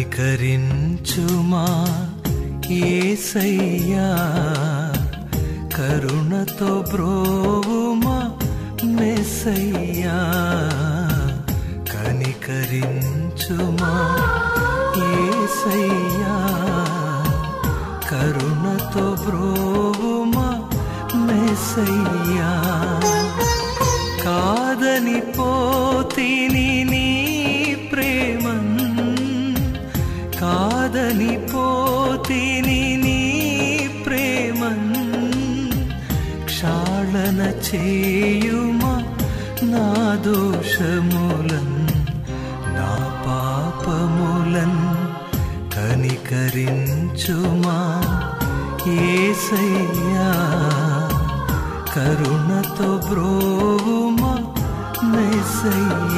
కనికరించుమా యేసయ్యా, కరుణతో బ్రోవుమా మెస్సయ్యా. కనికరించుమా యేసయ్యా, కరుణతో బ్రోవుమా మెస్సయ్యా. కాదని పోతిని నీ ప్రేమన్, కాదని పోతిని నీ ప్రేమన్. క్షాళన చేయుమా నా దోషములన్, నా పాపములన్. కనికరించుమా యేసయ్యా, కరుణతో బ్రోవుమా మెస్సయ్యా.